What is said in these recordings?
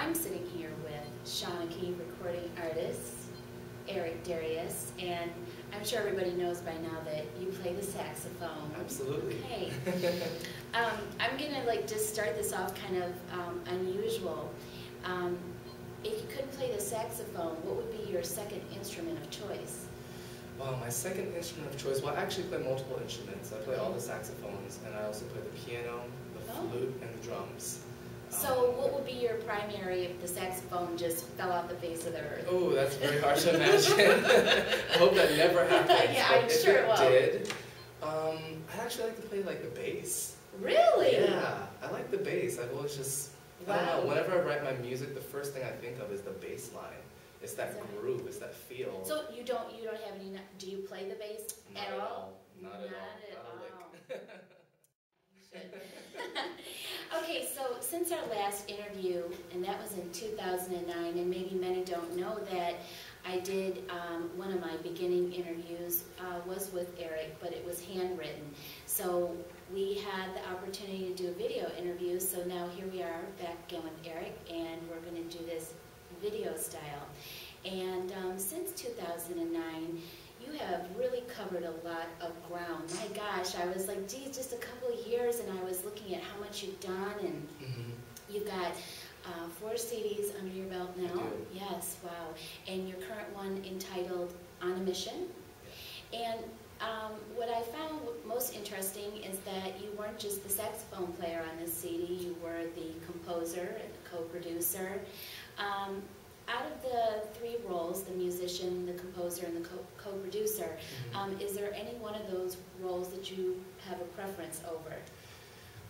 I'm sitting here with Shawnee recording artist, Eric Darius, and I'm sure everybody knows by now that you play the saxophone. Absolutely. Okay. I'm gonna just start this off kind of unusual. If you couldn't play the saxophone, what would be your second instrument of choice? Well, my second instrument of choice, well, I actually play multiple instruments. I play all the saxophones, and I also play the piano, the flute, and the drums. So what would be your primary if the saxophone just fell off the face of the earth? Oh, that's very hard to imagine. I hope that never happens. Yeah, but I'm if sure it it will. did, I'd actually like to play the bass. Really? Yeah, I like the bass. I've always just, wow. I don't know, whenever I write my music, the first thing I think of is the bass line. It's that groove, it's that feel. So you don't have any, do you play the bass Not at all? Not at all. Not a lick. Okay, so since our last interview, and that was in 2009, and maybe many don't know that I did one of my beginning interviews was with Eric, but it was handwritten. So we had the opportunity to do a video interview, so now here we are back again with Eric, and we're going to do this video style. And since 2009, you have really covered a lot of ground. My gosh, I was like, geez, just a couple of years, and I was looking at how much you've done, and you've got 4 CDs under your belt now. Yes, wow. And your current one entitled On a Mission. And what I found most interesting is that you weren't just the saxophone player on this CD, you were the composer and the co-producer. Out of the 3 roles, the musician, the composer, and the co-producer, is there any one of those roles that you have a preference over?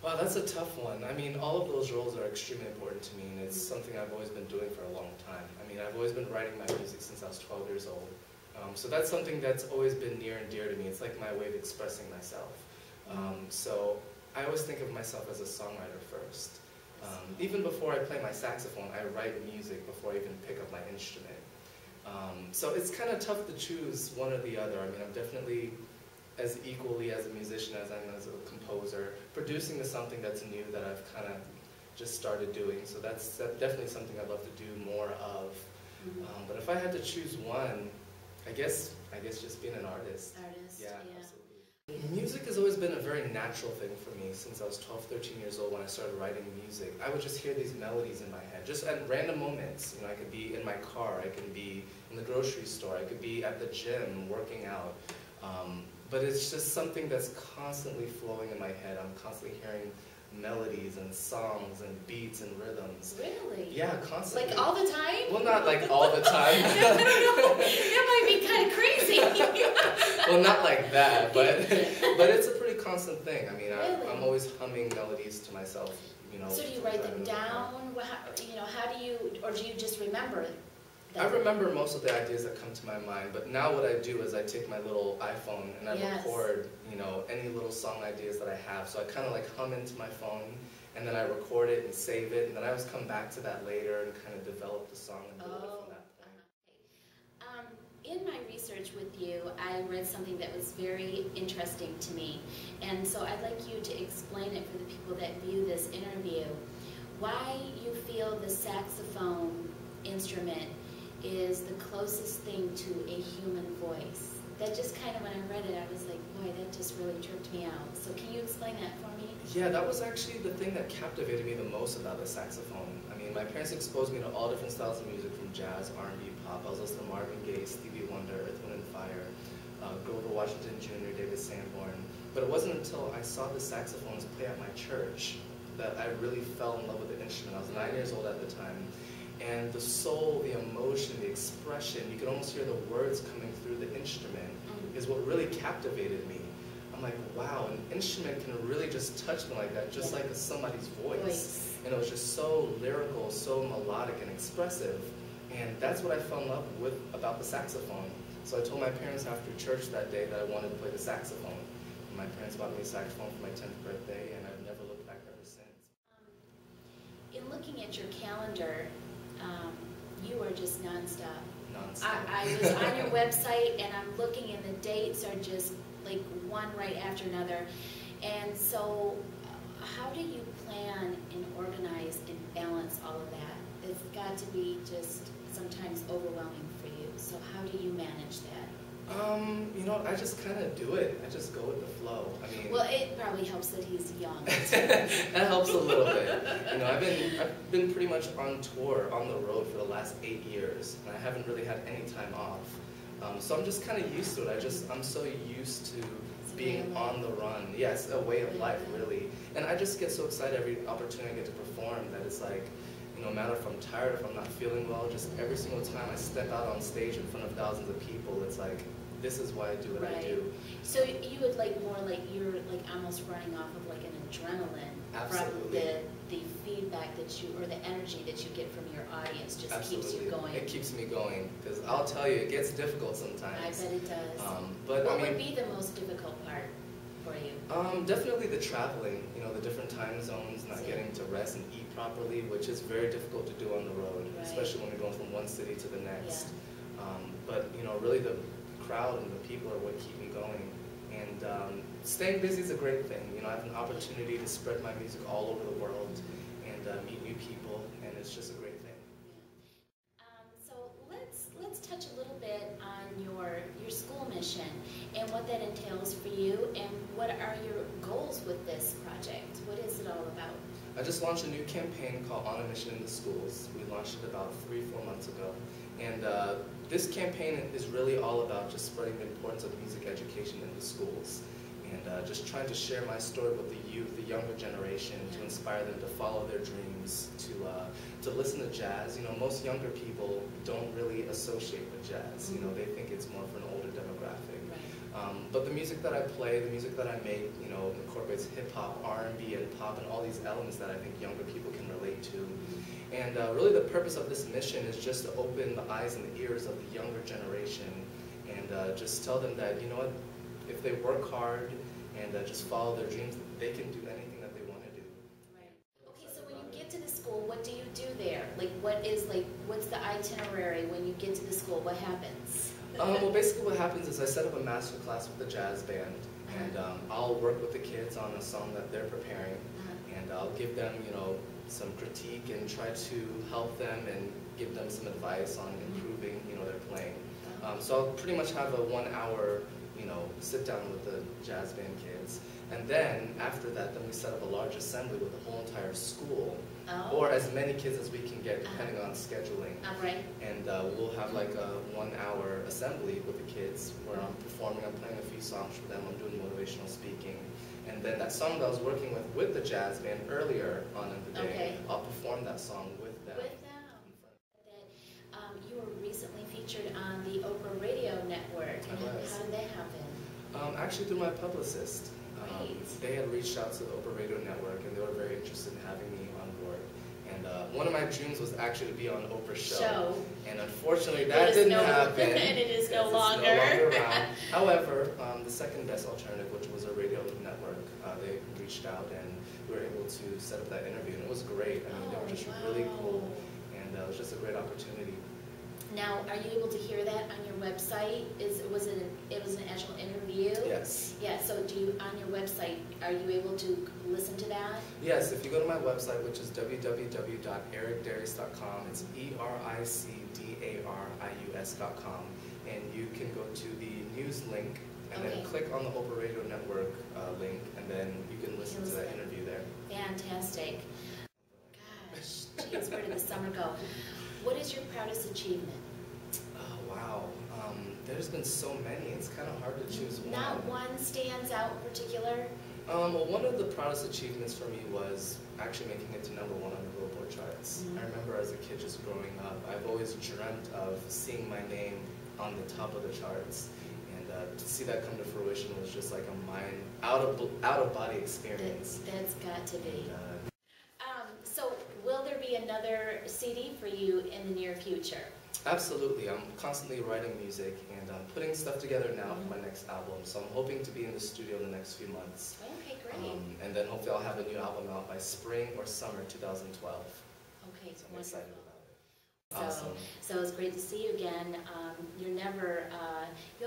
Wow, that's a tough one. I mean, all of those roles are extremely important to me, and it's something I've always been doing for a long time. I mean, I've always been writing my music since I was 12 years old. So that's something that's always been near and dear to me. It's like my way of expressing myself. So I always think of myself as a songwriter first. Even before I play my saxophone, I write music before I even pick up my instrument. So it's kind of tough to choose one or the other. I mean, I'm definitely as equally as a musician as I am as a composer. Producing is something that's new that I've kind of just started doing. So that's definitely something I'd love to do more of. But if I had to choose one, I guess just being an artist. Yeah, absolutely. Music has always been a very natural thing for me since I was 12, 13 years old when I started writing music. I would just hear these melodies in my head, just at random moments. You know, I could be in my car, I could be in the grocery store, I could be at the gym working out. But it's just something that's constantly flowing in my head. I'm constantly hearing melodies and songs and beats and rhythms. Really? Yeah, constantly. Like all the time? Well, not like all the time. I don't know. That might be kind of crazy. Well, not like that, but it's a pretty constant thing. I mean, really? I'm always humming melodies to myself. You know. So do you write them down? How do you, or do you just remember them? I remember most of the ideas that come to my mind, but now what I do is I take my little iPhone and I record, any little song ideas that I have. So I kind of hum into my phone, and then I record it and save it, and then I always come back to that later and kind of develop the song and build it from that point. In my research with you, I read something that was very interesting to me, and so I'd like you to explain it for the people that view this interview. Why you feel the saxophone instrument is the closest thing to a human voice. That just kind of, when I read it, I was like, boy, that just really tripped me out. So can you explain that for me? Yeah, that was actually the thing that captivated me the most about the saxophone. I mean, my parents exposed me to all different styles of music, from jazz, R&B, pop. I was listening to Marvin Gaye, Stevie Wonder, Earth, Wind & Fire, Grover Washington Jr., David Sanborn. But it wasn't until I saw the saxophones play at my church that I really fell in love with the instrument. I was 9 years old at the time. And the soul, the emotion, the expression, you could almost hear the words coming through the instrument is what really captivated me. I'm like, wow, an instrument can really just touch me like that, just like somebody's voice. And it was just so lyrical, so melodic and expressive. And that's what I fell in love with about the saxophone. So I told my parents after church that day that I wanted to play the saxophone. And my parents bought me a saxophone for my 10th birthday, and I've never looked back ever since. In looking at your calendar, you are just nonstop. I was on your website, and I'm looking, and the dates are just like one right after another. And so how do you plan and organize and balance all of that? it's got to be just sometimes overwhelming for you. So how do you manage that? You know, I just kind of do it. I just go with the flow. I mean, well, it probably helps that he's young. That helps a little bit. You know, I've been pretty much on tour, on the road for the last 8 years, and I haven't really had any time off. So I'm just kind of used to it. I'm so used to being on the run. Yes, a way of life, really. And I just get so excited every opportunity I get to perform that it's like, no matter if I'm tired, if I'm not feeling well, just every single time I step out on stage in front of thousands of people, it's like, this is why I do what I do. So you would like more like you're like almost running off of like an adrenaline. Absolutely. From the feedback that you, or the energy that you get from your audience just Absolutely. keeps you going. It keeps me going, because I'll tell you, it gets difficult sometimes. I bet it does. But what I mean, would be the most difficult part for you? Definitely the traveling, you know, the different time zones, not getting to rest and eat properly, which is very difficult to do on the road, especially when you're going from one city to the next. Yeah. But, you know, really the crowd and the people are what keep me going. And staying busy is a great thing. You know, I have an opportunity to spread my music all over the world and meet new people, and it's just a great thing. So let's touch a little bit on your school mission and what that entails for you, and what are your goals with this project? What is it all about? I just launched a new campaign called On a Mission in the Schools. We launched it about 3-4 months ago. And this campaign is really all about just spreading the importance of music education in the schools. And just trying to share my story with the youth, the younger generation, to inspire them to follow their dreams, to listen to jazz. You know, most younger people don't really associate with jazz. You know, they think it's more for an older demographic. But the music that I play, the music that I make, you know, incorporates hip-hop, R&B, and pop, and all these elements that I think younger people can relate to. And really the purpose of this mission is just to open the eyes and the ears of the younger generation, and just tell them that, you know what, if they work hard and just follow their dreams, they can do anything that they want to do. Okay, so when you get to the school, what do you do there? Like, what's the itinerary when you get to the school? What happens? Well, basically what happens is I set up a master class with the jazz band, and I'll work with the kids on a song that they're preparing, and I'll give them, you know, some critique and try to help them and give them some advice on improving, you know, their playing. So I'll pretty much have a 1 hour, you know, sit down with the jazz band kids. And then after that, then we set up a large assembly with the whole entire school, or as many kids as we can get, depending on scheduling. And we'll have like a 1 hour assembly with the kids where I'm performing, I'm playing a few songs for them, I'm doing motivational speaking. And then that song that I was working with the jazz band earlier on in the day, I'll perform that song with them. You were recently featured on the Oprah Radio Network. And how did that happen? Actually through my publicist. They had reached out to the Oprah Radio Network, and they were very interested in having me on board. And one of my dreams was actually to be on Oprah's show. And unfortunately, that didn't happen. And it is no longer. Around. However, the second best alternative, which was a radio network, they reached out, and we were able to set up that interview, and it was great. I mean, they were just really cool, and it was just a great opportunity. Now, are you able to hear that on your website? It was an actual interview? Yes. Yeah, so on your website, are you able to listen to that? Yes, if you go to my website, which is www.ericdarius.com, it's ERICDARIUS.com, and you can go to the news link, and then click on the Oprah Radio Network link, and then you can listen to that interview there. Fantastic. Gosh, geez, where did the summer go? What is your proudest achievement? Oh, wow. There's been so many. It's kind of hard to choose one. Not one stands out in particular? Well, one of the proudest achievements for me was actually making it to #1 on the Billboard charts. I remember as a kid just growing up, I've always dreamt of seeing my name on the top of the charts. And to see that come to fruition was just like a out-of-body experience. That's got to be. So will there be another CD for you in the near future? Absolutely. I'm constantly writing music, and I'm putting stuff together now for my next album. So I'm hoping to be in the studio in the next few months. Okay, great. And then hopefully I'll have a new album out by spring or summer 2012. Okay, so I'm excited about it. Awesome. So it's great to see you again. You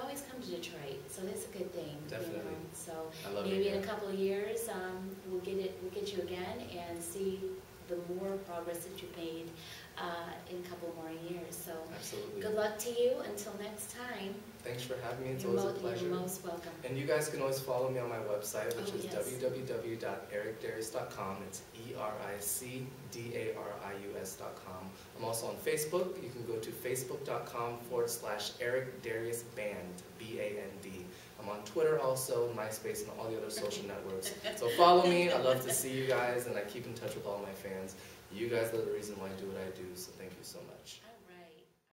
always come to Detroit, so that's a good thing. Definitely. You know? So I love maybe it in a couple of years, we'll get you again and see the more progress that you made in a couple more years. So Absolutely. good luck to you until next time. Thanks for having me. It's always a pleasure. You're most welcome. And you guys can always follow me on my website, which is yes. www.ericdarius.com. It's ERICDARIUS.com. I'm also on Facebook. You can go to facebook.com/Eric Darius Band, B-A-N-D. I'm on Twitter also, MySpace, and all the other social networks. So follow me. I love to see you guys, and I keep in touch with all my fans. You guys are the reason why I do what I do, so thank you so much.